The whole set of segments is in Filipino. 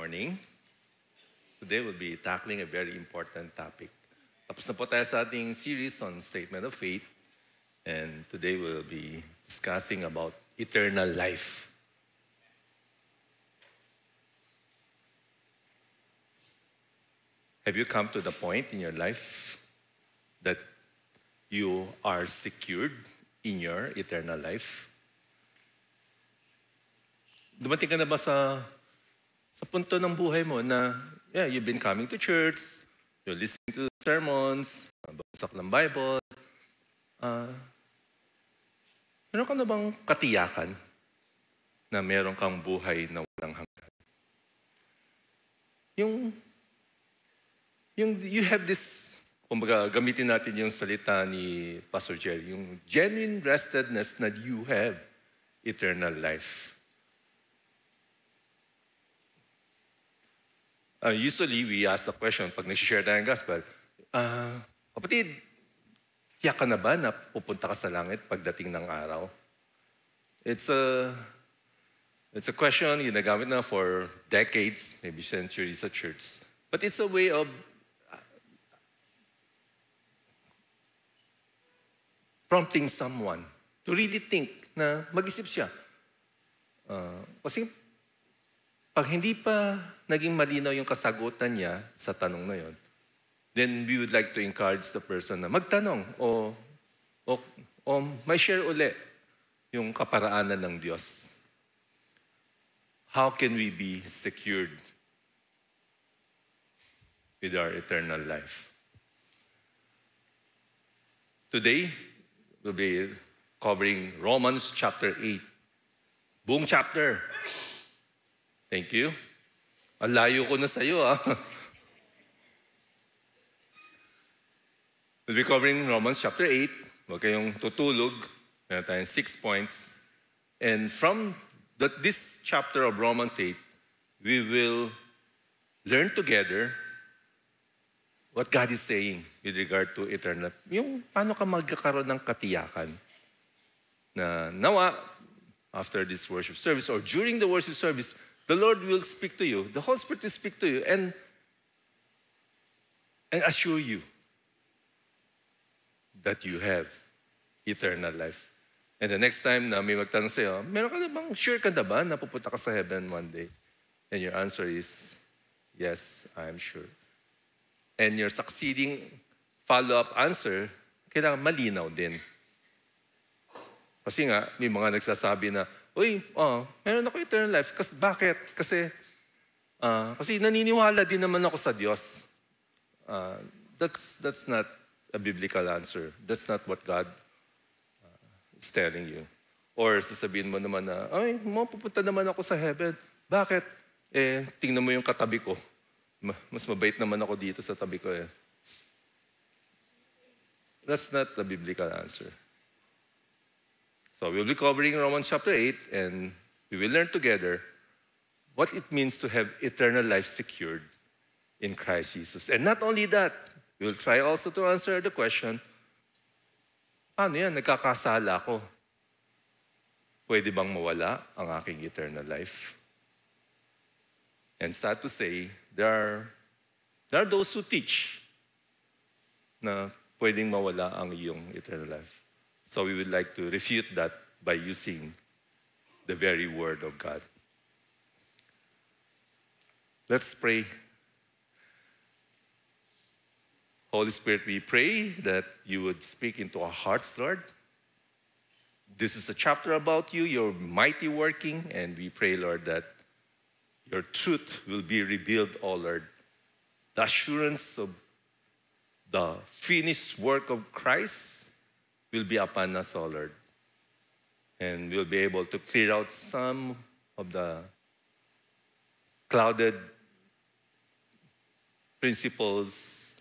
Morning. Today we'll be tackling a very important topic. Tapos na po tayo sa ating series on Statement of Faith. And today we'll be discussing about eternal life. Have you come to the point in your life that you are secured in your eternal life? Dumating ka na ba sa punto ng buhay mo na, you've been coming to church, you're listening to sermons, bagsak ng Bible. Meron ka na bang katiyakan na meron kang buhay na walang hanggan? You have this, kumbaga gamitin natin yung salita ni Pastor Jerry, yung genuine restedness na you have eternal life. Usually, we ask the question, pag nag-share tayo ng gospel, kapatid, tiyak ka na ba na pupunta ka sa langit pagdating ng araw? It's a question ginagamit na for decades, maybe centuries sa church. But it's a way of prompting someone to really think na mag-isip siya. Kasi pag hindi pa naging malinaw yung kasagutan niya sa tanong na yon, then we would like to encourage the person na magtanong o may share uli yung kaparaanan ng Diyos. How can we be secured with our eternal life? Today, we'll be covering Romans chapter 8. Buong chapter. Thank you. Ang layo ko na sa iyo, We'll be covering Romans chapter 8. Huwag kayong tutulog. Meron tayong 6 points. And from this chapter of Romans 8, we will learn together what God is saying with regard to eternal. Yung paano ka magkakaroon ng katiyakan na nawa after this worship service or during the worship service, the Lord will speak to you. The Holy Spirit will speak to you and assure you that you have eternal life. And the next time na may magtanong sa'yo, meron ka na bang, sure ka na ba na pupunta ka sa heaven one day? And your answer is, yes, I am sure. And your succeeding follow-up answer, kailangan malinaw din. Kasi nga, may mga nagsasabi na, meron ako eternal life. Bakit? Kasi naniniwala din naman ako sa Diyos. That's not a biblical answer. That's not what God is telling you. Or sasabihin mo naman na, pupunta naman ako sa heaven. Bakit? Tingnan mo yung katabi ko. Mas mabait naman ako dito sa tabi ko. That's not a biblical answer. So we'll be covering Romans chapter 8 and we will learn together what it means to have eternal life secured in Christ Jesus. And not only that, we will try also to answer the question, paano yan? Nagkakasala ako. Pwede bang mawala ang aking eternal life? And sad to say, there are those who teach na pwedeng mawala ang iyong eternal life. So we would like to refute that by using the very word of God. Let's pray. Holy Spirit, we pray that you would speak into our hearts, Lord. This is a chapter about you, your mighty working, and we pray, Lord, that your truth will be revealed, oh Lord. The assurance of the finished work of Christ will be upon us, oh Lord. And we'll be able to clear out some of the clouded principles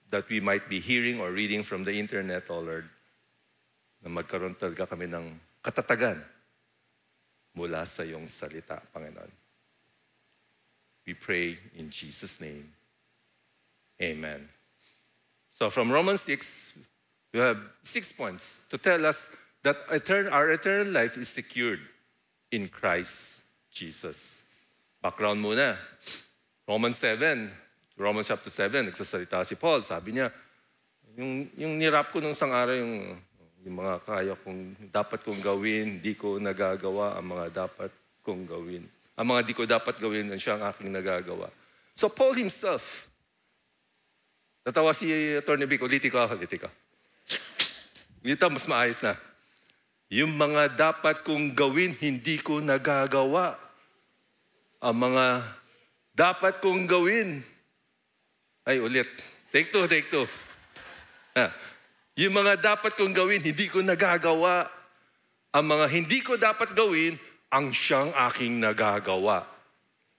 that we might be hearing or reading from the internet, oh Lord. Na magkaroon talaga kami ng katatagan mula sa iyong salita, Panginoon. We pray in Jesus' name. Amen. So from Romans 6, we have 6 points to tell us that our eternal life is secured in Christ Jesus. Background muna. Romans chapter 7, nagsasalita si Paul. Sabi niya, yung nirap ko nung isang araw, yung mga kaya kong, dapat kong gawin, di ko nagagawa ang mga dapat kong gawin. Ang mga di ko dapat gawin, siya ang aking nagagawa. So Paul himself, natawa si Atty. Vic, ulitin ka. Dito, mas maayos na. Yung mga dapat kong gawin, hindi ko nagagawa. Ang mga dapat kong gawin. Ay, ulit. Take two. Yung mga dapat kong gawin, hindi ko nagagawa. Ang mga hindi ko dapat gawin, ang siyang aking nagagawa.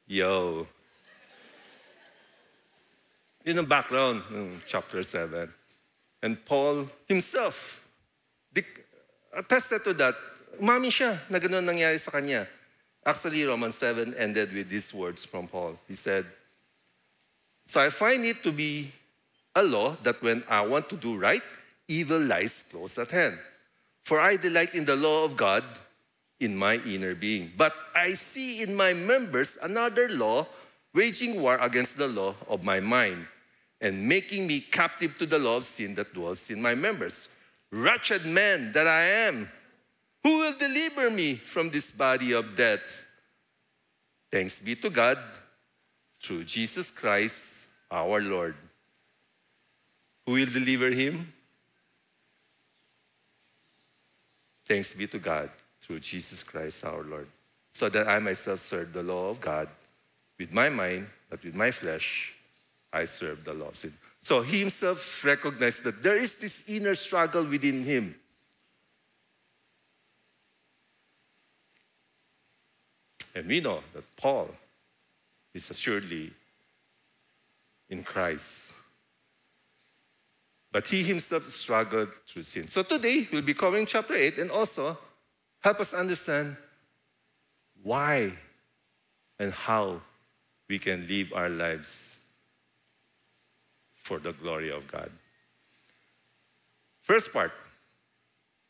Yo. Yun ang background ng chapter 7. And Paul himself attested to that. Umami siya na gano'n nangyari sa kanya. Actually, Romans 7 ended with these words from Paul. He said, "So I find it to be a law that when I want to do right, evil lies close at hand. For I delight in the law of God in my inner being. But I see in my members another law waging war against the law of my mind and making me captive to the law of sin that dwells in my members. Wretched man that I am, who will deliver me from this body of death? Thanks be to God through Jesus Christ our Lord." Who will deliver him? Thanks be to God through Jesus Christ our Lord. So that I myself serve the law of God with my mind, but with my flesh, I serve the law of sin. So he himself recognized that there is this inner struggle within him. And we know that Paul is assuredly in Christ. But he himself struggled through sin. So today, we'll be covering chapter 8 and also help us understand why and how we can live our lives for the glory of God. First part,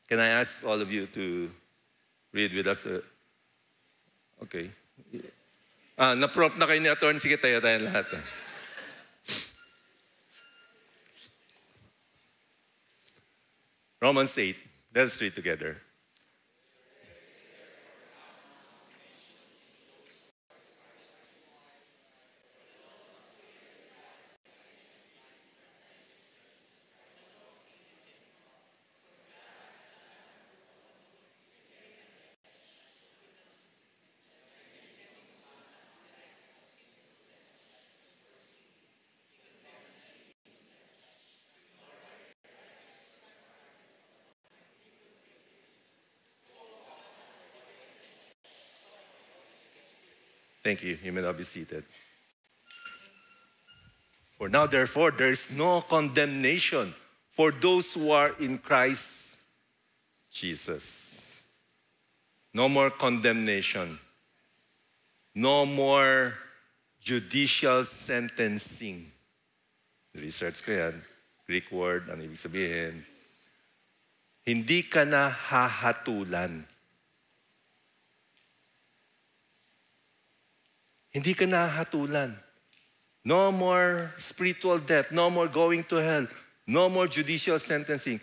can I ask all of you to read with us? Okay. Na-prompt na kayo ni Atty. Sige, tayo lahat. Romans 8. Let's read together. Thank you. You may now be seated. For now, therefore, there is no condemnation for those who are in Christ Jesus. No more condemnation. No more judicial sentencing. Research ko yan. Greek word, ano ibig sabihin? Hindi ka na hahatulan. Hindi ka nahatulan. No more spiritual death. No more going to hell. No more judicial sentencing.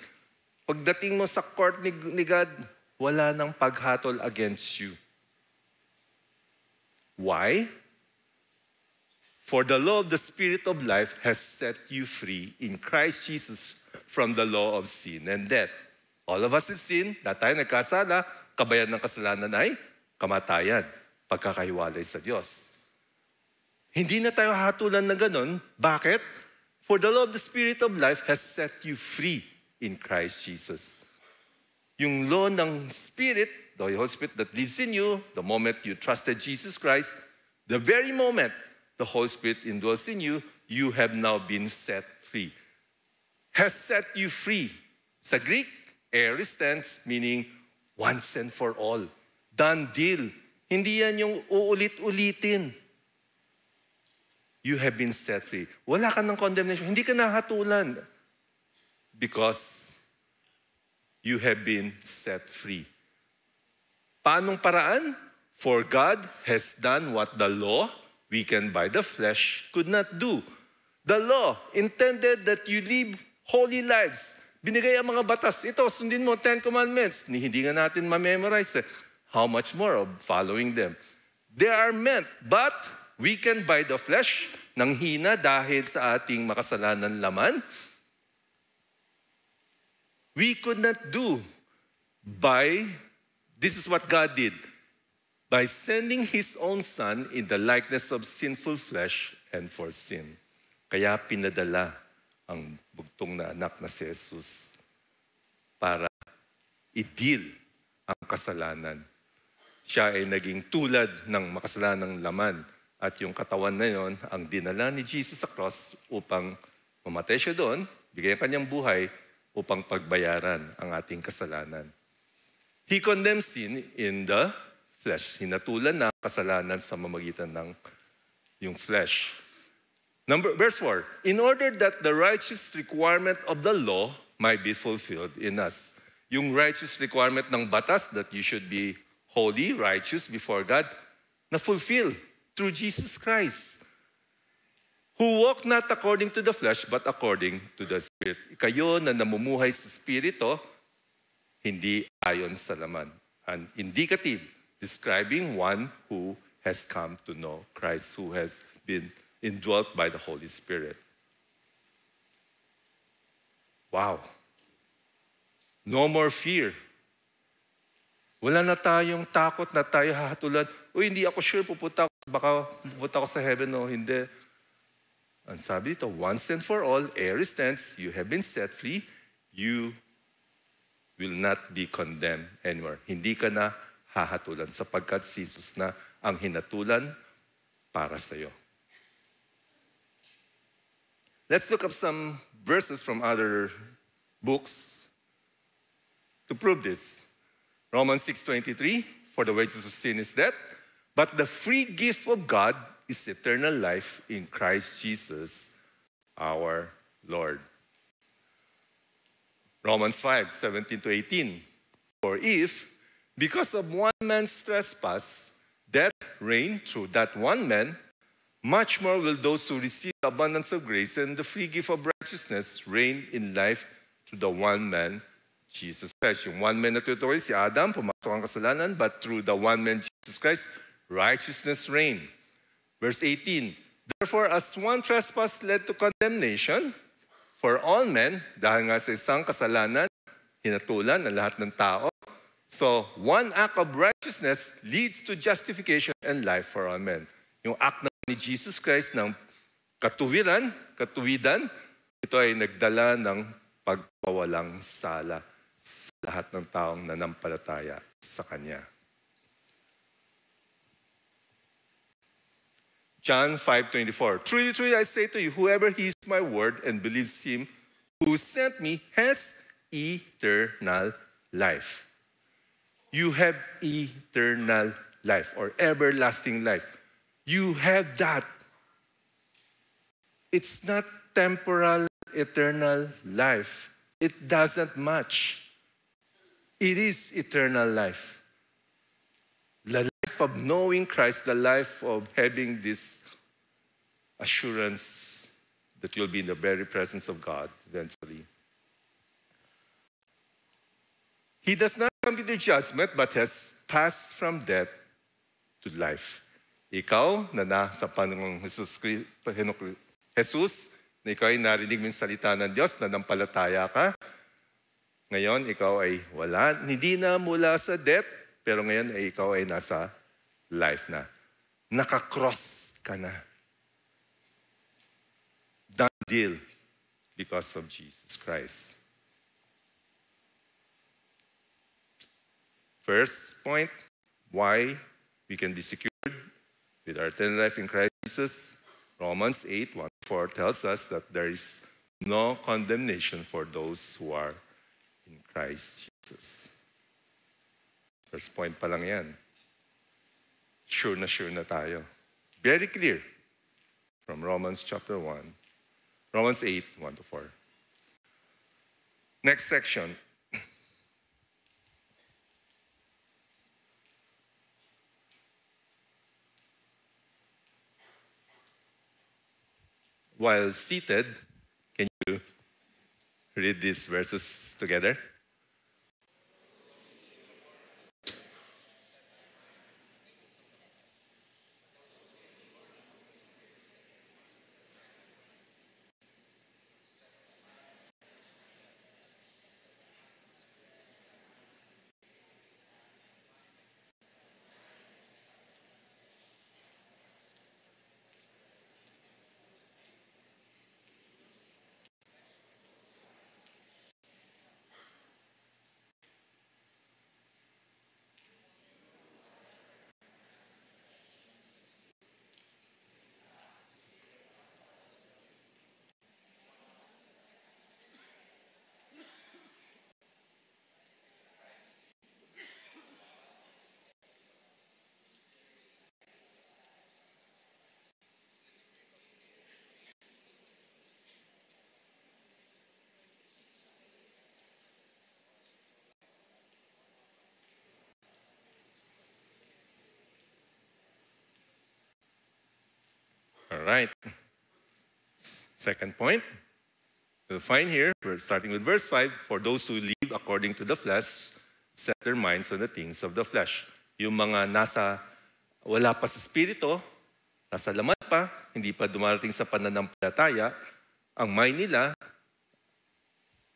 Pagdating mo sa court ni God, wala nang paghatol against you. Why? For the law of the Spirit of life has set you free in Christ Jesus from the law of sin and death. All of us have sinned. Lahat tayo nagkasala. Kabayan ng kasalanan ay kamatayan. Pagkakahiwalay sa Diyos. Hindi na tayo hatulan na ganun. Bakit? For the law of the Spirit of life has set you free in Christ Jesus. Yung law ng Spirit, the Holy Spirit that lives in you, the moment you trusted Jesus Christ, the very moment the Holy Spirit indwells in you, you have now been set free. Has set you free. Sa Greek, aoristans, meaning once and for all. Done deal. Hindi yan yung uulit-ulitin. You have been set free. Wala ka ng condemnation. Hindi ka nahatulan. Because you have been set free. Paanong paraan? For God has done what the law, weakened by the flesh, could not do. The law intended that you live holy lives. Binigay ang mga batas. Ito, sundin mo, 10 Commandments. Hindi nga natin ma-memorize. How much more of following them? They are meant, but weakened by the flesh, nang hina dahil sa ating makasalanan laman, we could not do this is what God did, by sending His own Son in the likeness of sinful flesh and for sin. Kaya pinadala ang bugtong na anak na si Jesus para i-deal ang kasalanan. Siya ay naging tulad ng makasalanang laman at yung katawan na yon ang dinala ni Jesus sa cross upang mamatay siya doon, bigay ang kanyang buhay upang pagbayaran ang ating kasalanan. He condemned sin in the flesh. Hinatulan na kasalanan sa mamagitan ng yung flesh. Verse 4, in order that the righteous requirement of the law might be fulfilled in us. Yung righteous requirement ng batas that you should be holy, righteous before God, na fulfill through Jesus Christ, who walk not according to the flesh, but according to the Spirit. Kayo na namumuhay sa Espiritu, hindi ayon sa laman. An indicative describing one who has come to know Christ, who has been indwelt by the Holy Spirit. Wow. No more fear. Wala na tayong takot na tayo hahatulan. Hindi ako sure baka pupunta ako sa heaven o hindi. Ang sabi dito, once and for all, ere stands, you have been set free, you will not be condemned anymore. Hindi ka na hahatulan sapagkat si Jesus na ang hinatulan para sa iyo. Let's look up some verses from other books to prove this. Romans 6:23, for the wages of sin is death, but the free gift of God is eternal life in Christ Jesus our Lord. Romans 5:17-18, for if, because of one man's trespass, death reigned through that one man, much more will those who receive the abundance of grace and the free gift of righteousness reign in life through the one man, Jesus Christ. Yung one man na tutuloy, si Adam, pumasok ang kasalanan, but through the one man, Jesus Christ, righteousness reigned. Verse 18, therefore, as one trespass led to condemnation for all men, dahil nga sa isang kasalanan, hinatulan ng lahat ng tao, so one act of righteousness leads to justification and life for all men. Yung act ni Jesus Christ ng katuwidan, ito ay nagdala ng pagpawalang sala sa lahat ng taong nanampalataya sa Kanya. John 5:24, truly, truly, I say to you, whoever hears my word and believes Him who sent me has eternal life. You have eternal life or everlasting life. You have that. It's not temporal, eternal life. It doesn't match. It is eternal life. The life of knowing Christ, the life of having this assurance that you'll be in the very presence of God eventually. He does not come to the judgment, but has passed from death to life. Ikaw na nasa Panginoong Jesus, na ikaw ay narinig mo yung salita ng Diyos, na nampalataya ka. Ngayon, ikaw ay wala, hindi na mula sa death, pero ngayon ay ikaw ay nasa life na. Nakakross ka na. Done deal because of Jesus Christ. First point, why we can be secured with our eternal life in Christ Jesus. Romans 8:1-4 tells us that there is no condemnation for those who are in Christ Jesus. First point pa lang yan. Sure na tayo. Very clear from Romans chapter 1. Romans 8:1-4. Next section. while seated. Can you read these verses together? All right. Second point, we'll find here, we're starting with verse 5, for those who live according to the flesh, set their minds on the things of the flesh. Yung mga wala pa sa spirito, nasa laman pa, hindi pa dumarating sa pananampalataya, ang mind nila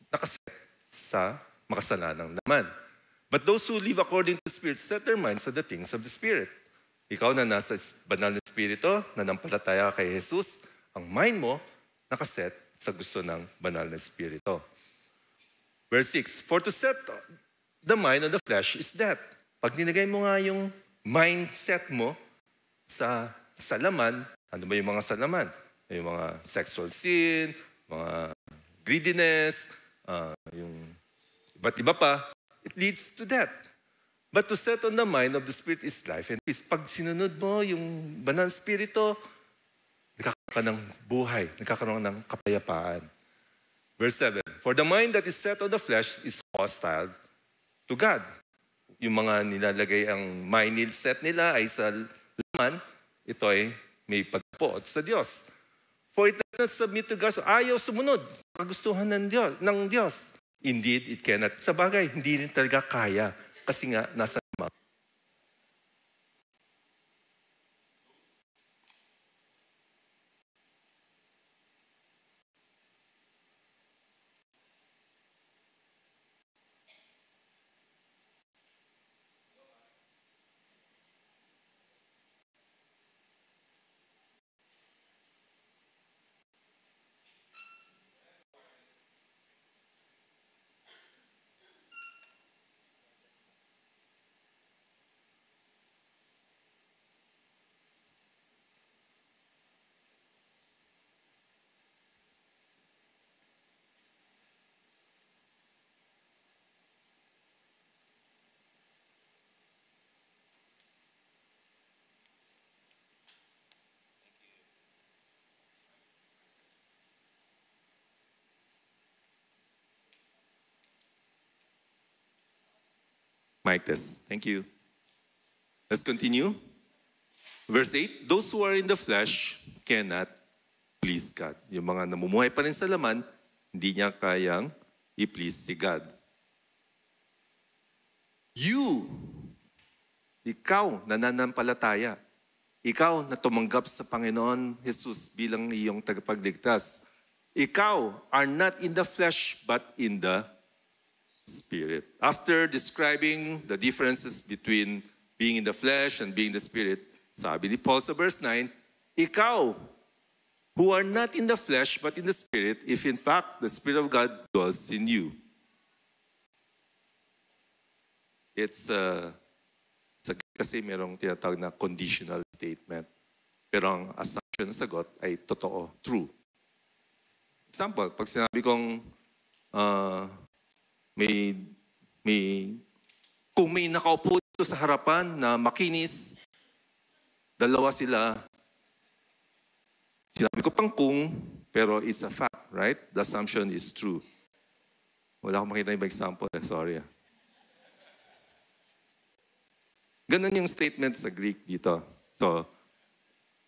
nakaset sa makasalanang laman. But those who live according to the Spirit set their minds on the things of the Spirit. Ikaw na nasa banal na spirito, nanampalataya kay Jesus, ang mind mo nakaset sa gusto ng banal na spirito. Verse 6, for to set the mind on the flesh is death. Pag nilagay mo nga yung mindset mo sa laman, ano ba yung mga salaman? Yung mga sexual sin, mga greediness, yung iba't iba pa, it leads to death. But to set on the mind of the Spirit is life and peace. Pag sinunod mo yung banal spirito, nagkakaroon ka ng buhay, nagkakaroon ng kapayapaan. Verse 7, for the mind that is set on the flesh is hostile to God. Yung mga nilalagay ang mindset nila ay sa laman, ito ay may pagpuot sa Diyos. For it does not submit to God. So ayaw sumunod sa kagustuhan ng Diyos. Indeed, it cannot. Sa bagay, hindi rin talaga kaya. Kasi nga, nasa lamang. Mic test. Thank you. Let's continue. Verse 8, those who are in the flesh cannot please God. Yung mga namumuhay pa rin sa laman, hindi niya kayang i-please si God. Ikaw na nananampalataya, ikaw na tumanggap sa Panginoon Jesus bilang iyong tagapagligtas, ikaw are not in the flesh but in the Spirit. After describing the differences between being in the flesh and being in the Spirit, sabi ni Paul sa verse 9, ikaw who are not in the flesh but in the Spirit, if in fact the Spirit of God dwells in you. It's kasi merong tinatawag na conditional statement. Pero ang assumption na sagot ay totoo, true. Example, pag sinabi kong kung may nakaupo dito sa harapan na makinis, dalawa sila. Sinabi ko pang kung, pero it's a fact, right? The assumption is true. Wala akong makita yung example. Sorry. Ganun yung statement sa Greek dito. So,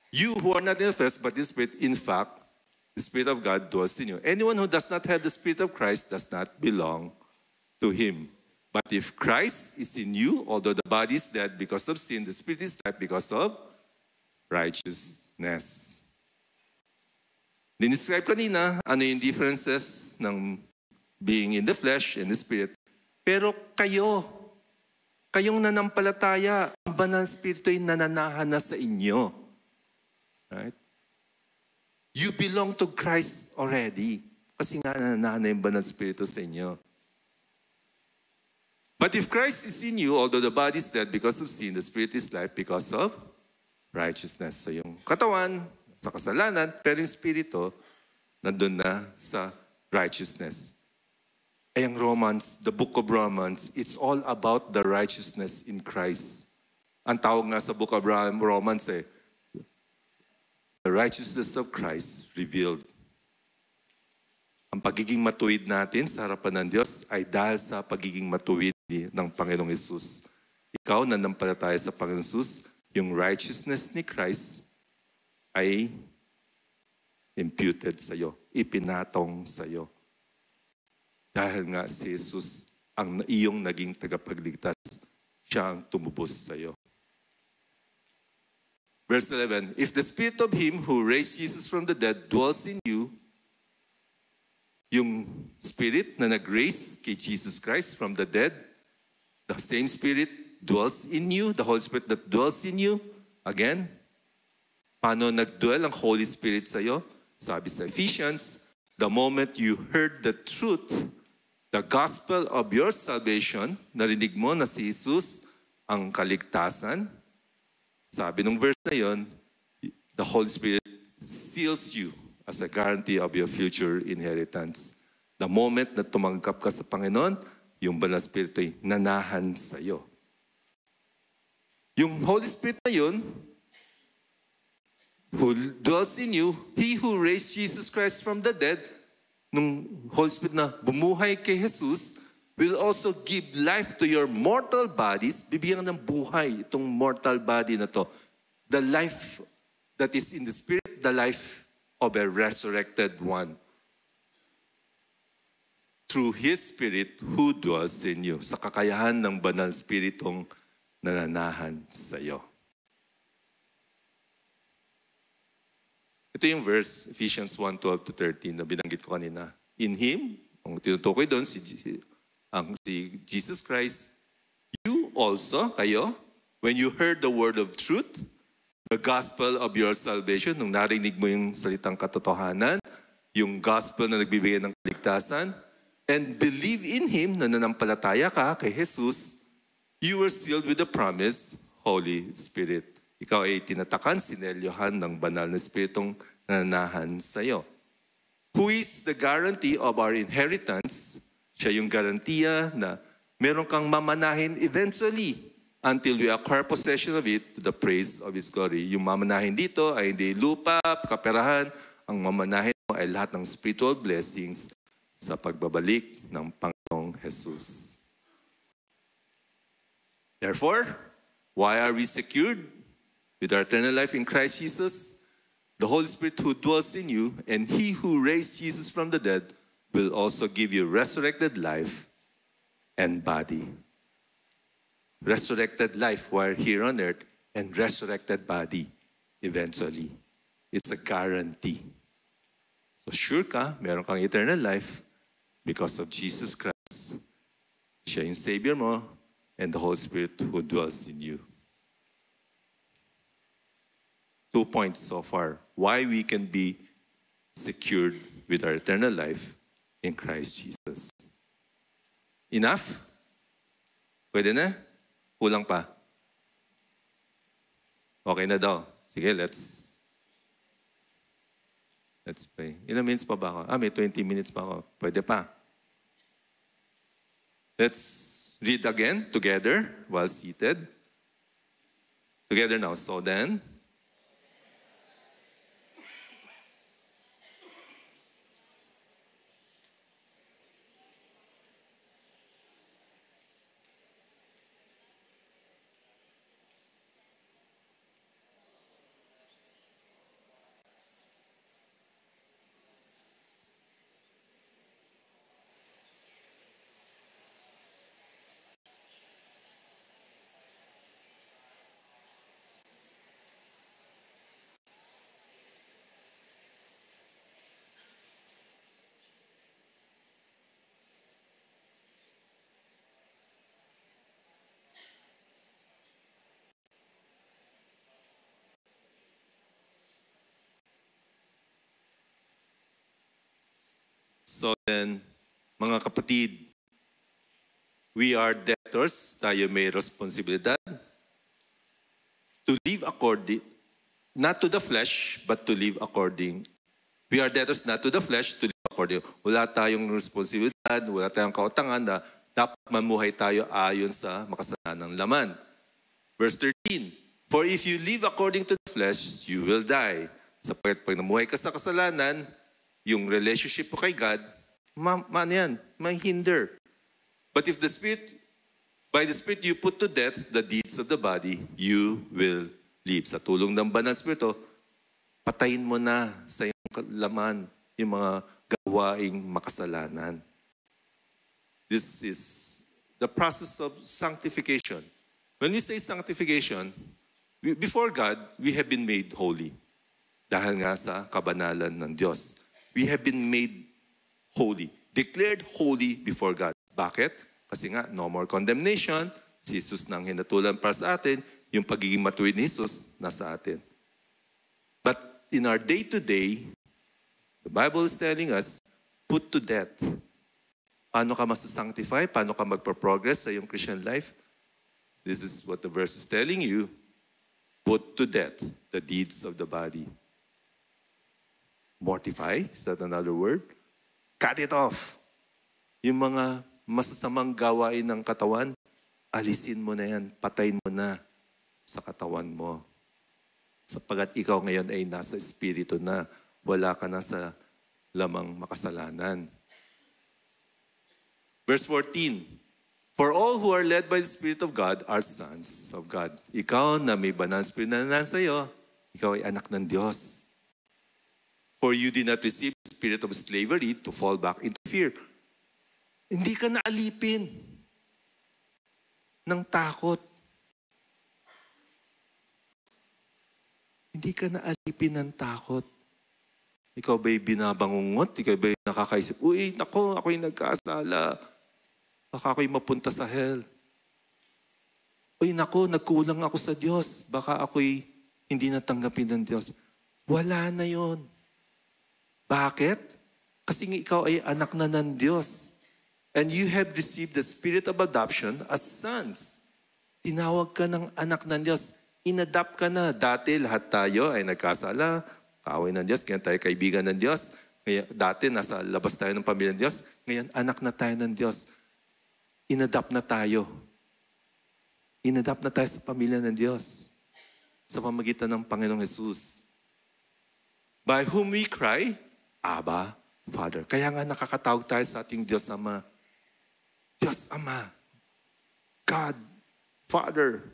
you who are not in the flesh, but in the Spirit, in fact, the Spirit of God dwells in you. Anyone who does not have the Spirit of Christ does not belong to him. But if Christ is in you, although the body is dead because of sin, the Spirit is life because of righteousness. Dinescribe kanina ano yung differences ng being in the flesh and the Spirit. Pero kayong nanampalataya, ang banal Espiritu ay nananahan na sa inyo. Right? You belong to Christ already. Kasi nga nananahan na yung banal Espiritu sa inyo. But if Christ is in you, although the body is dead because of sin, the Spirit is life because of righteousness. So yung katawan, sa kasalanan, pero yung Espiritu, nandun na sa righteousness. Ay ang Romans, the book of Romans, it's all about the righteousness in Christ. Ang tawag nga sa book of Romans the righteousness of Christ revealed. Ang pagiging matuwid natin sa harapan ng Diyos ay dahil sa pagiging matuwid ng Panginoong Hesus. Ikaw na nampalataya sa Panginoong Hesus, yung righteousness ni Christ ay imputed sa iyo, ipinatong sa iyo. Dahil nga si Jesus ang iyong naging tagapagligtas, siya ang tumubos sa iyo. Verse 11, if the Spirit of Him who raised Jesus from the dead dwells in you, yung Spirit na nag-raise kay Jesus Christ from the dead, the same Spirit dwells in you, the Holy Spirit that dwells in you, again, paano nag-dwell ang Holy Spirit sa iyo? Sabi sa Ephesians, the moment you heard the truth, the gospel of your salvation, narinig mo na si Jesus ang kaligtasan, sabi nung verse na yon, the Holy Spirit seals you as a guarantee of your future inheritance. The moment na tumanggap ka sa Panginoon, yung Banal Espiritu ay nanahan sa iyo. Yung Holy Spirit na yun, who dwells in you, He who raised Jesus Christ from the dead, nung Holy Spirit na bumuhay kay Jesus, will also give life to your mortal bodies. Bibigyan ng buhay itong mortal body na to. The life that is in the Spirit, the life of a resurrected one. Through His Spirit who dwells in you. Sa kakayahan ng Banal Spiritong nananahan sa iyo. Ito yung verse, Ephesians 1:12-13 na binanggit ko kanina. In Him, ang tinutukoy doon, si Jesus Christ, you also, kayo, when you heard the word of truth, the gospel of your salvation, nung narinig mo yung salitang katotohanan, yung gospel na nagbibigay ng kaligtasan, and believe in Him, na nanampalataya ka kay Jesus, you were sealed with the promise, Holy Spirit. Ikaw ay tinatakan, sinelyohan ng banal na Espiritong nananahan sa iyo. Who is the guarantee of our inheritance? Siya yung garantiya na meron kang mamanahin eventually until we acquire possession of it to the praise of His glory. Yung mamanahin dito ay hindi lupa, kaperahan. Ang mamanahin mo ay lahat ng spiritual blessings sa pagbabalik ng Panginoong Jesus. Therefore, why are we secured with our eternal life in Christ Jesus? The Holy Spirit who dwells in you, and He who raised Jesus from the dead will also give you resurrected life and body. Resurrected life while here on earth, and resurrected body eventually. It's a guarantee. So sure ka, meron kang eternal life because of Jesus Christ. Siya yung Savior mo, and the Holy Spirit who dwells in you. 2 points so far. Why we can be secured with our eternal life in Christ Jesus. Enough? Pwede na? Kulang pa? Okay na daw. Sige, let's pray. Ilang minutes pa ba ako? May 20 minutes pa ako. Pwede pa. Let's read again together while seated. Together now. So then, So then, mga kapatid, we are debtors, tayo may responsibilidad to live according, not to the flesh, but to live according. We are debtors not to the flesh, to live according. Wala tayong responsibilidad, wala tayong kautangan na dapat mamuhay tayo ayon sa makasalanang laman. Verse 13, for if you live according to the flesh, you will die. Sapagkat pag namuhay ka sa kasalanan, yung relationship mo kay God, may hinder. But if the Spirit, by the Spirit you put to death the deeds of the body, you will live. Sa tulong ng Banal na Espiritu, patayin mo na sa iyong laman yung mga gawaing makasalanan. This is the process of sanctification. When we say sanctification, before God, we have been made holy. Dahil nga sa kabanalan ng Diyos. We have been made holy. Declared holy before God. Bakit? Kasi nga, no more condemnation. Si Jesus nang hinatulan para sa atin. Yung pagiging matuwid ni Jesus, nasa atin. But in our day-to-day, the Bible is telling us, put to death. Paano ka masasanctify? Paano ka magpa-progress sa iyong Christian life? This is what the verse is telling you. Put to death the deeds of the body. Mortify, is that another word? Cut it off. Yung mga masasamang gawain ng katawan, alisin mo na yan, patayin mo na sa katawan mo. Sapagat ikaw ngayon ay nasa espiritu na, wala ka na sa lamang makasalanan. Verse 14, for all who are led by the Spirit of God are sons of God. Ikaw na may banal spirit na nasa iyo, ikaw ay anak ng Diyos. For you did not receive the spirit of slavery to fall back into fear. Hindi ka naalipin ng takot. Hindi ka naalipin ng takot. Ikaw ba'y binabangungot? Ikaw ba'y nakakaisip, uy, nako, ako'y nagkasala. Baka ako'y mapunta sa hell. Uy, nako, nagkulang ako sa Diyos. Baka ako'y hindi natanggapin ng Diyos. Wala na yon. Bakit? Kasi ikaw ay anak na ng Diyos. And you have received the spirit of adoption as sons. Tinawag ka ng anak ng Diyos. Inadapt ka na. Dati lahat tayo ay nagkasala. Kaaway ng Diyos. Ngayon tayo kaibigan ng Diyos. Ngayon, dati nasa labas tayo ng pamilya ng Diyos. Ngayon anak na tayo ng Diyos. Inadapt na tayo. Inadapt na tayo sa pamilya ng Diyos. Sa pamagitan ng Panginoong Jesus. By whom we cry, Abba, Father. Kaya nga nakakatawag tayo sa ating Diyos Ama. Diyos Ama. God, Father,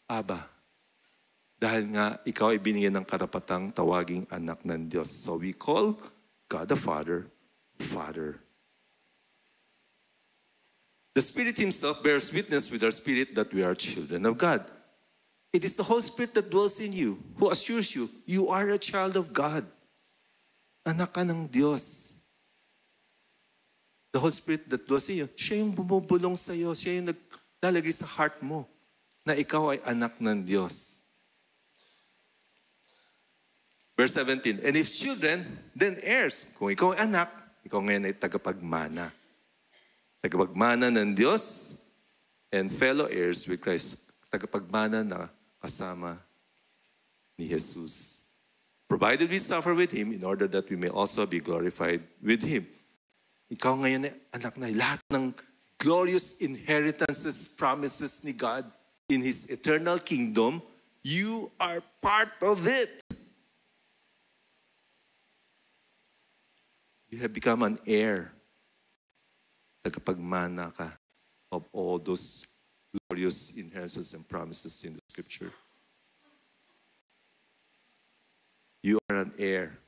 Abba. Dahil nga ikaw ay binigyan ng karapatang tawaging anak ng Diyos. So we call God the Father, Father. The Spirit Himself bears witness with our spirit that we are children of God. It is the Holy Spirit that dwells in you, who assures you, you are a child of God. Anak ka ng Diyos. The Holy Spirit that dwells in you, siya yung bumubulong sa iyo, siya yung naglalagay sa heart mo na ikaw ay anak ng Diyos. Verse 17, and if children, then heirs. Kung ikaw ay anak, ikaw ngayon ay tagapagmana. Tagapagmana ng Diyos and fellow heirs with Christ. Tagapagmana na kasama ni Jesus. Provided we suffer with Him in order that we may also be glorified with Him. Ikaw ngayon ay anak na. Lahat ng glorious inheritances, promises ni God in His eternal kingdom, you are part of it. You have become an heir. Tagapagmana ka of all those glorious inheritances and promises in the Scripture. You are an heir.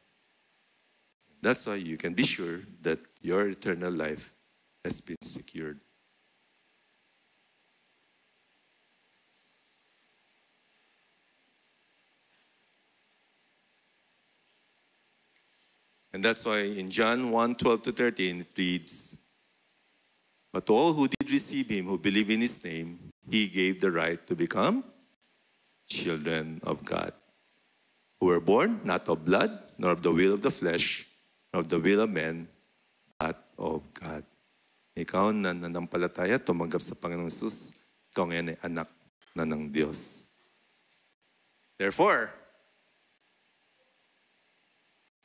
That's why you can be sure that your eternal life has been secured. And that's why in John 1:12-13 it reads, but to all who did receive Him, who believe in His name, He gave the right to become children of God, who were born not of blood, nor of the will of the flesh, nor of the will of man, of God. Ikaw na nanampalataya, tumanggap sa Panginoong Hesus, ikaw ngayon ay anak na ng Diyos. Therefore,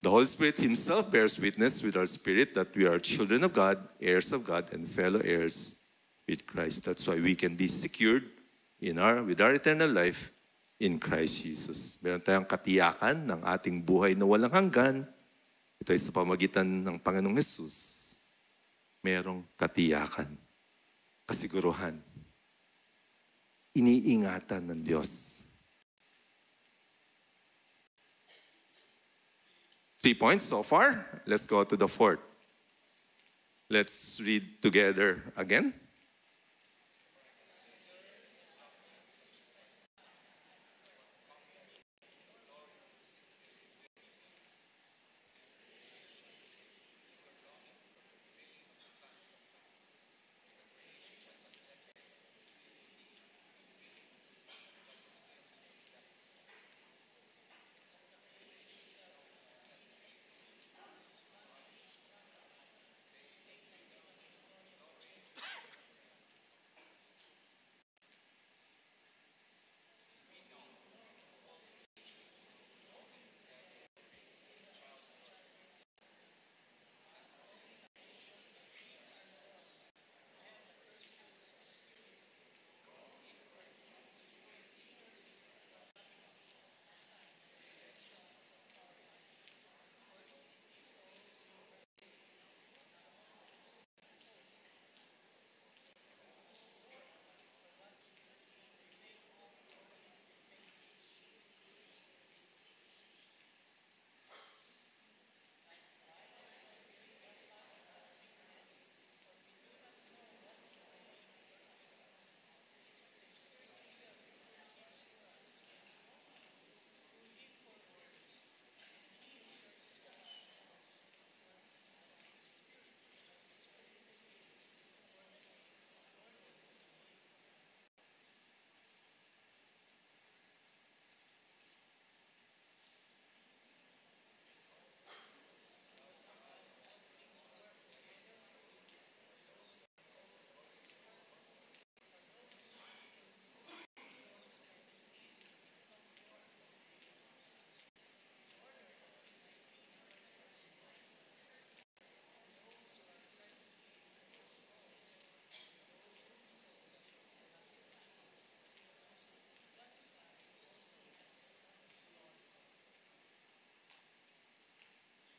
the Holy Spirit Himself bears witness with our spirit that we are children of God, heirs of God, and fellow heirs with Christ. That's why we can be secured with our eternal life in Christ Jesus. Meron tayong katiyakan ng ating buhay na walang hanggan. Ito ay sa pamagitan ng Panginoong Hesus. Merong katiyakan, kasiguruhan, iniingatan ng Diyos. 3 points so far. Let's go to the 4th. Let's read together again.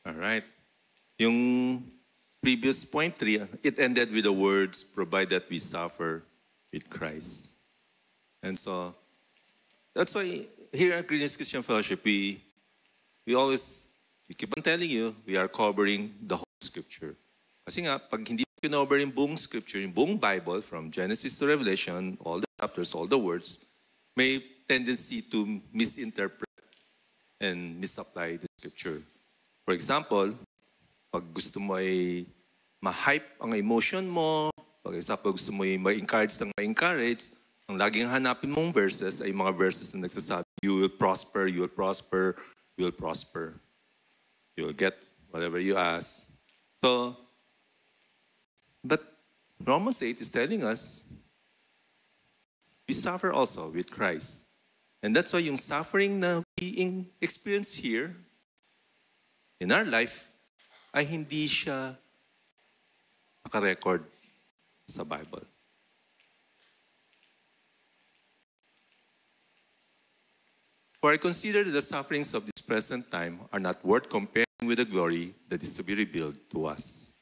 All right. Yung previous point 3, it ended with the words, provided we suffer with Christ. And so, that's why here at Greenwich Christian Fellowship, we keep on telling you, we are covering the whole Scripture. Kasi nga, pag hindi kinover yung buong Scripture, yung buong Bible, from Genesis to Revelation, all the chapters, all the words, may tendency to misinterpret and misapply the Scripture. For example, pag gusto mo ay ma-hype ang emotion mo, pag example gusto mo ay ma-encourage ng ma-encourage, ang laging hanapin mong verses ay mga verses na nagsasabi, you will prosper, you will prosper, you will prosper. You will get whatever you ask. So, but Romans 8 is telling us, we suffer also with Christ. And that's why yung suffering na we experience here, in our life, ay hindi siya naka-record sa Bible. For I consider that the sufferings of this present time are not worth comparing with the glory that is to be revealed to us.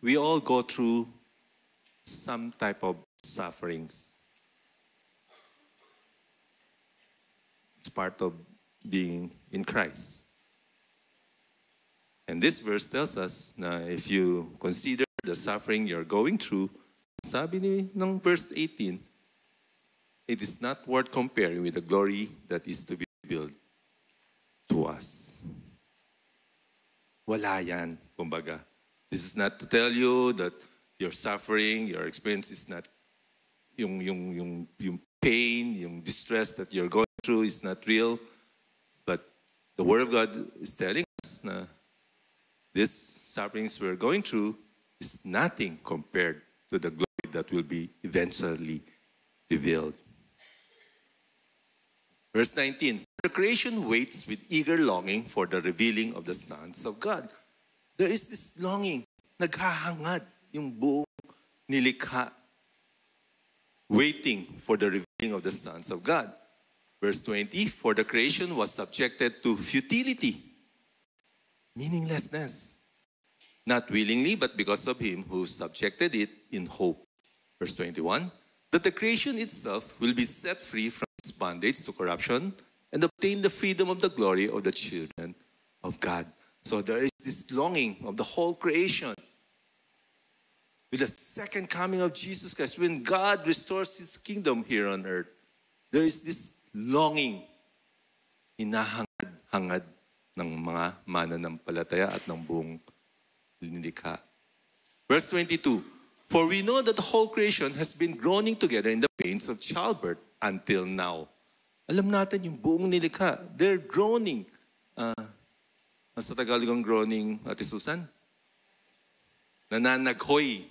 We all go through some type of sufferings. It's part of being in Christ. And this verse tells us na if you consider the suffering you're going through, sabi ng verse 18, it is not worth comparing with the glory that is to be revealed to us. Wala yan, kumbaga. This is not to tell you that your suffering, your experience is not yung pain, yung distress that you're going through is not real. But the Word of God is telling us na these sufferings we're going through is nothing compared to the glory that will be eventually revealed. Verse 19, the creation waits with eager longing for the revealing of the sons of God. There is this longing, naghahangad yung buong nilikha, waiting for the revealing of the sons of God. Verse 20, for the creation was subjected to futility, meaninglessness, not willingly, but because of him who subjected it in hope. Verse 21, that the creation itself will be set free from its bondage to corruption and obtain the freedom of the glory of the children of God. So there is this longing of the whole creation. With the second coming of Jesus Christ, when God restores His kingdom here on earth, there is this longing, hinahangad-hangad ng mga mananampalataya at ng buong linikha. Verse 22, for we know that the whole creation has been groaning together in the pains of childbirth until now. Alam natin yung buong nilikha, they're groaning. Sa Tagalog ang groaning, Ate Susan? Nananaghoy.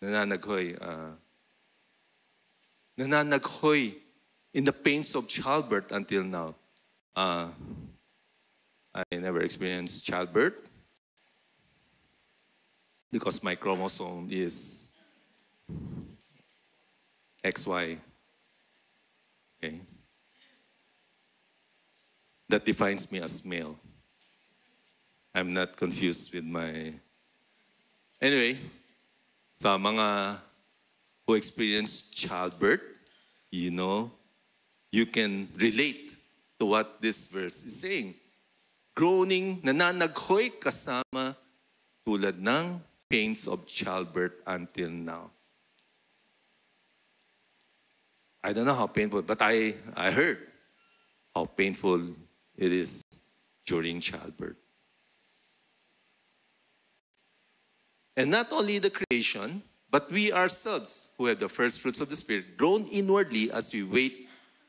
Nananaghoy in the pains of childbirth until now. I never experienced childbirth because my chromosome is XY. Okay. That defines me as male. I'm not confused with my... Anyway, sa mga who experience childbirth, you know, you can relate to what this verse is saying. Groaning, nananaghoy kasama tulad ng pains of childbirth until now. I don't know how painful, but I heard how painful it is during childbirth. And not only the creation, but we ourselves, who have the first fruits of the Spirit, groan inwardly as we wait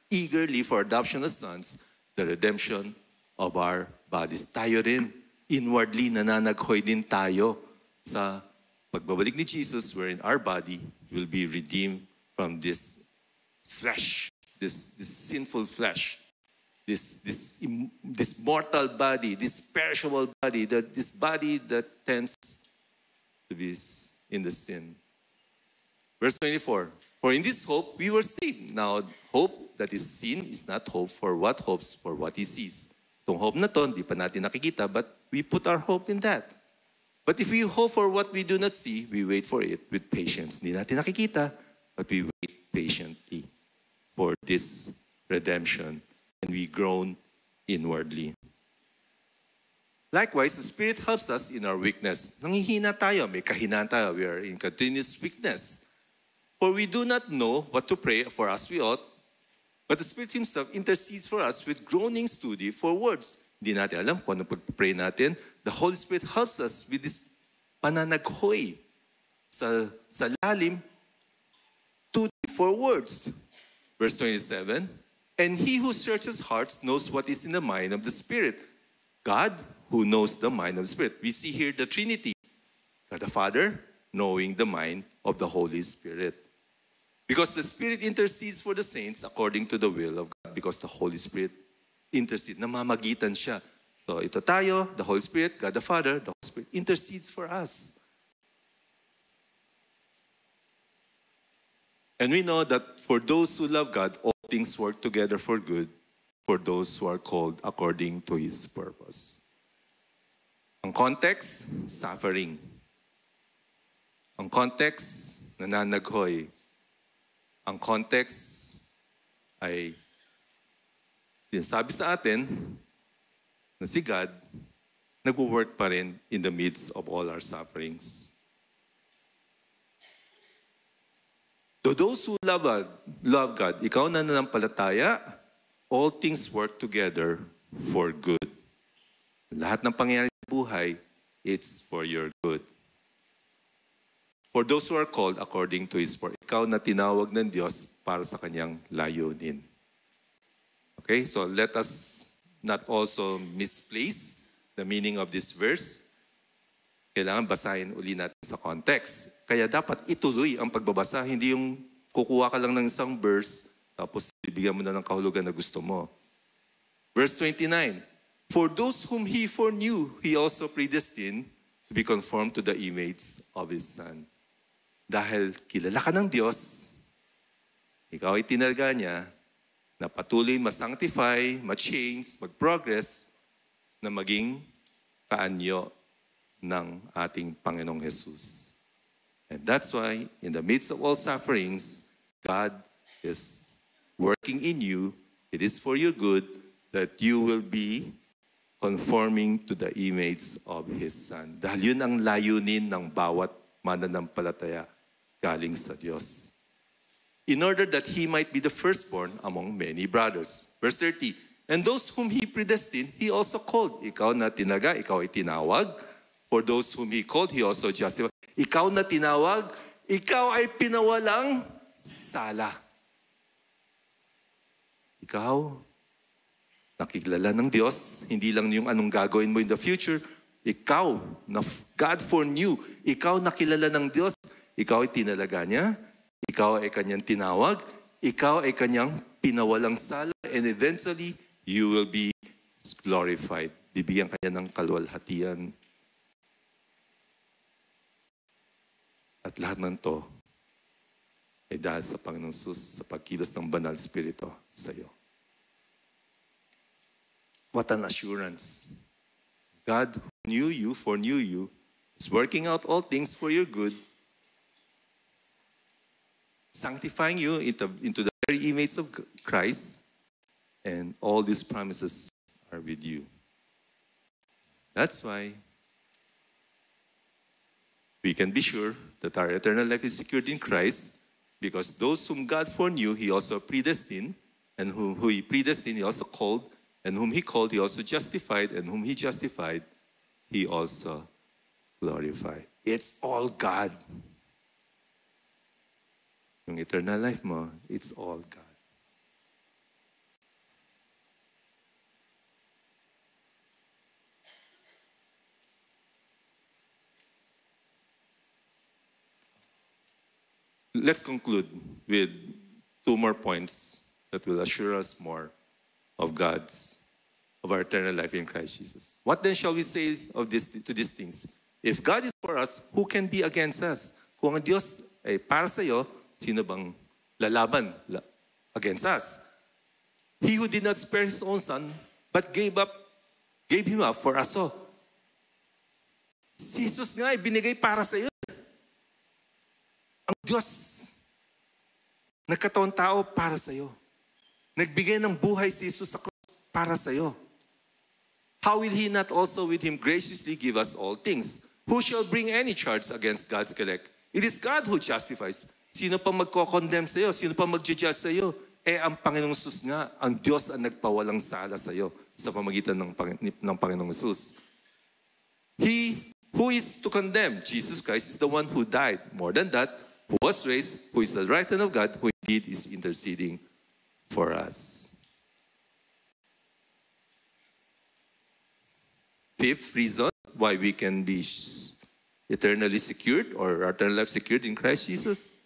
eagerly for adoption as sons, the redemption of our bodies. Tayo rin, inwardly, nananaghoy din tayo sa pagbabalik ni Jesus, wherein our body will be redeemed from this flesh, this sinful flesh, this mortal body, this perishable body, this body that tends to be in the sin. Verse 24, for in this hope we were saved. Now, hope that is seen is not hope for what hopes for what he sees. Itong hope na to, hindi pa natin nakikita, but we put our hope in that. But if we hope for what we do not see, we wait for it with patience. Hindi natin nakikita, but we wait patiently for this redemption, and we groan inwardly. Likewise, the Spirit helps us in our weakness. Nanghihina tayo, may kahinaan tayo. We are in continuous weakness. For we do not know what to pray for as we ought, but the Spirit Himself intercedes for us with groanings too deep for words. Hindi natin alam kung ano pag-pray natin. The Holy Spirit helps us with this pananaghoy sa lalim too deep for words. Verse 27, and He who searches hearts knows what is in the mind of the Spirit. God, who knows the mind of the Spirit. We see here the Trinity. God the Father, knowing the mind of the Holy Spirit. Because the Spirit intercedes for the saints according to the will of God. Because the Holy Spirit intercedes. Namamagitan siya. So ito tayo, the Holy Spirit, God the Father, the Holy Spirit intercedes for us. And we know that for those who love God, all things work together for good for those who are called according to His purpose. Ang context, suffering. Ang context, nananaghoy. Ang context ay sinasabi sa atin na si God nag-work pa rin in the midst of all our sufferings. To those who love God, ikaw na nanampalataya, all things work together for good. Lahat ng pangyayari sa buhay, it's for your good. For those who are called according to His purpose, ikaw na tinawag ng Diyos para sa Kanyang layunin. Okay, so let us not also misplace the the meaning of this verse, kailangan basahin uli natin sa context. Kaya dapat ituloy ang pagbabasa, hindi yung kukuha ka lang ng isang verse, tapos bibigyan mo na ng kahulugan na gusto mo. Verse 29, for those whom He foreknew, He also predestined to be conformed to the image of His Son. Dahil kilala ka ng Diyos, ikaw ay tinalaga niya na patuloy ma-sanctify, ma-change, mag-progress, na maging kaanyo ng ating Panginoong Jesus. And that's why, in the midst of all sufferings, God is working in you. It is for your good that you will be conforming to the image of His Son. Dahil yun ang layunin ng bawat mananampalataya galing sa Diyos. In order that He might be the firstborn among many brothers. Verse 30, and those whom He predestined, He also called. Ikaw na tinaga, ikaw ay tinawag. For those whom He called, He also justified. Ikaw na tinawag, ikaw ay pinawalang sala. Ikaw, nakikilala ng Diyos, hindi lang yung anong gagawin mo in the future. Ikaw, na God foreknew, ikaw nakilala ng Diyos, ikaw ay tinalaga niya, ikaw ay kanyang tinawag, ikaw ay kanyang pinawalang sala, and eventually, you will be glorified. Bibigyan kanya ng kalwalhatian. At lahat ng to ay dahil sa Panginoong Jesus sa pagkilos ng Banal Espiritu sa iyo. What an assurance. God who knew you, foreknew you, is working out all things for your good, sanctifying you into the very image of Christ, and all these promises are with you. That's why we can be sure that our eternal life is secured in Christ, because those whom God foreknew, He also predestined, and whom He predestined, He also called, and whom He called, He also justified, and whom He justified, He also glorified. It's all God. Yung eternal life mo, it's all God. Let's conclude with two more points that will assure us more of our eternal life in Christ Jesus. What then shall we say to these things? If God is for us, who can be against us? Kung ang Diyos ay para sa iyo, sino bang lalaban against us? He who did not spare His own Son, but gave Him up for us all. Si Jesus nga ay binigay para sa iyo. Ang Diyos, nagkatawang tao para sa iyo. Nagbigay ng buhay si Jesus sa cross para sa iyo. How will He not also with Him graciously give us all things? Who shall bring any charge against God's elect? It is God who justifies. Sino pa magko-condemn sa iyo? Sino pa mag-judge sa iyo? Ang Panginoong Jesus nga, ang Diyos ang nagpawalang sala sa iyo sa pamagitan ng Panginoong Jesus. He who is to condemn? Jesus Christ is the one who died. More than that, who was raised, who is the right hand of God, who indeed is interceding for us. Fifth reason why we can be eternally secured, or our eternal life secured in Christ Jesus.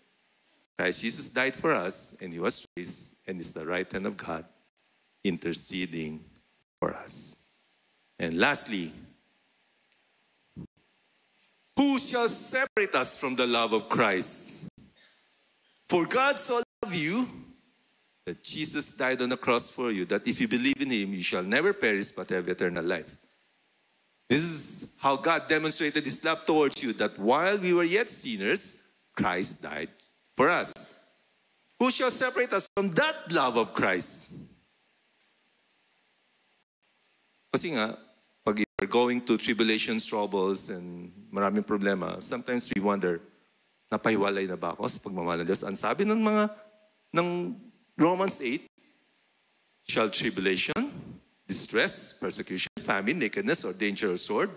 Christ Jesus died for us, and He was raised, and is the right hand of God, interceding for us. And lastly, who shall separate us from the love of Christ? For God so loved you that Jesus died on the cross for you, that if you believe in Him, you shall never perish but have eternal life. This is how God demonstrated His love towards you, that while we were yet sinners, Christ died for us. Who shall separate us from that love of Christ? Kasi nga, pag we're going to tribulations, troubles, and maraming problema, sometimes we wonder, napahiwalay na ba ako sa pagmamahal ng Diyos? Ang sabi ng Romans 8, shall tribulation, distress, persecution, famine, nakedness, or danger or sword?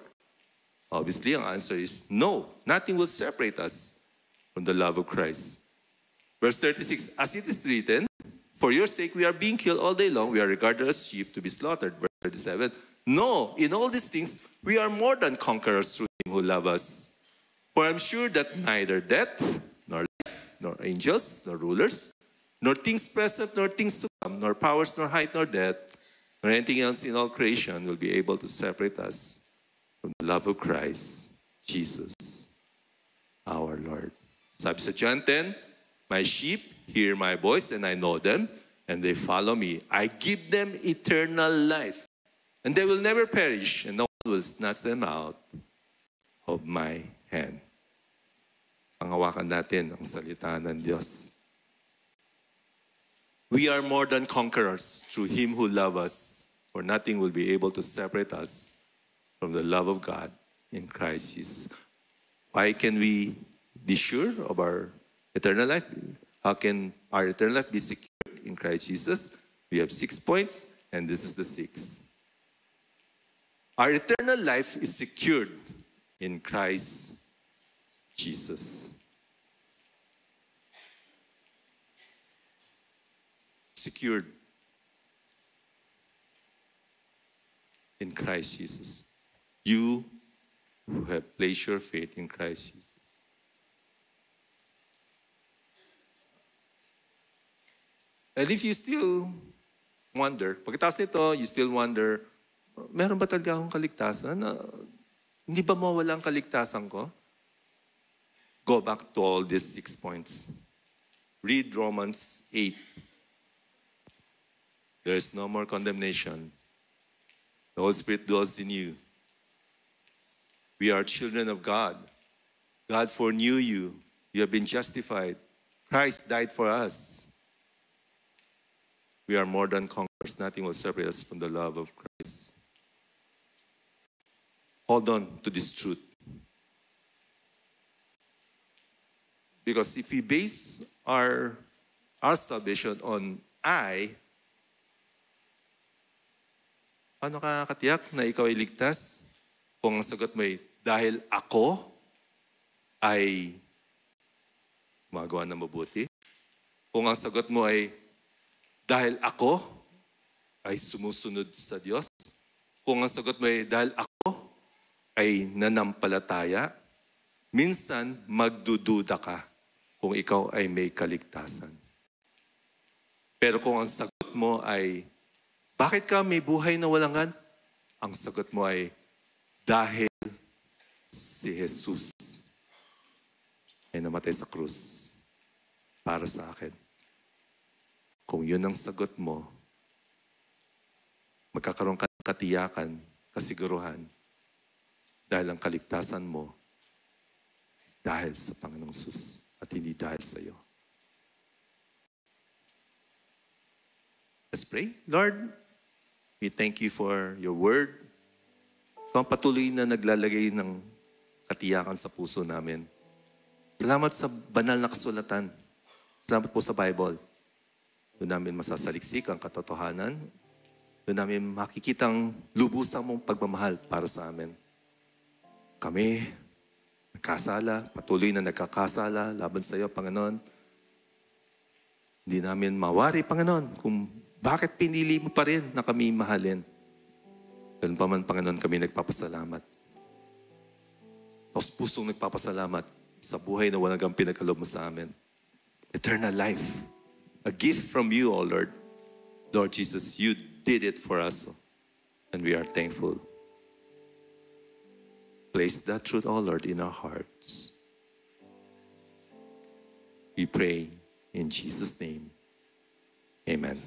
Obviously, ang answer is no. Nothing will separate us from the love of Christ. Verse 36, as it is written, for your sake we are being killed all day long, we are regarded as sheep to be slaughtered. Verse 37, No, in all these things, we are more than conquerors through him who loves us. For I'm sure that neither death, nor life, nor angels, nor rulers, nor things present, nor things to come, nor powers, nor height, nor depth, nor anything else in all creation will be able to separate us from the love of Christ, Jesus, our Lord. Sabi sa John 10, my sheep hear my voice and I know them, and they follow me. I give them eternal life, and they will never perish, and no one will snatch them out of my hand. Panghawakan natin ang salita ng Diyos. We are more than conquerors through him who loves us, for nothing will be able to separate us from the love of God in Christ Jesus. Why can we be sure of our eternal life? How can our eternal life be secured in Christ Jesus? We have 6 points, and this is the 6th. Our eternal life is secured in Christ Jesus. Secured in Christ Jesus. You who have placed your faith in Christ Jesus. And if you still wonder, pagkatapos nito, you still wonder, meron ba talaga akong kaligtasan? Hindi ba mawala ang kaligtasan ko? Go back to all these 6 points. Read Romans 8. There is no more condemnation. The Holy Spirit dwells in you. We are children of God. God foreknew you. You have been justified. Christ died for us. We are more than conquerors. Nothing will separate us from the love of Christ. Hold on to this truth. Because if we base our salvation on I, paano ka katiyak na ikaw ay ligtas? Kung ang sagot mo ay, dahil ako ay magawa na mabuti. Kung ang sagot mo ay, dahil ako ay sumusunod sa Diyos. Kung ang sagot mo ay, dahil ako ay nanampalataya, minsan magdududa ka kung ikaw ay may kaligtasan. Pero kung ang sagot mo ay, bakit ka may buhay na walangan? Ang sagot mo ay, dahil si Jesus ay namatay sa krus para sa akin. Kung yun ang sagot mo, magkakaroon ka ng katiyakan, kasiguruhan, dahil ang kaligtasan mo, dahil sa Panginoong Jesus at hindi dahil sa iyo. Let's pray. Lord, we thank you for your word. Ikaw ang patuloy na naglalagay ng katiyakan sa puso namin. Salamat sa banal na kasulatan. Salamat po sa Bible. Doon namin masasaliksik ang katotohanan. Doon namin makikitang lubusang mong pagmamahal para sa amin. Kami, nagkasala, patuloy na nagkakasala laban sa iyo, Panginoon. Hindi namin mawari, Panginoon, kung bakit pinili mo pa rin na kami mahalin. Ganun pa man, Panginoon, kami nagpapasalamat. Tapos pusong nagpapasalamat sa buhay na walang pinagkaloob mo sa amin. Eternal life. A gift from you, O Lord. Lord Jesus, you did it for us. And we are thankful. Place that truth, O Lord, in our hearts. We pray in Jesus' name. Amen.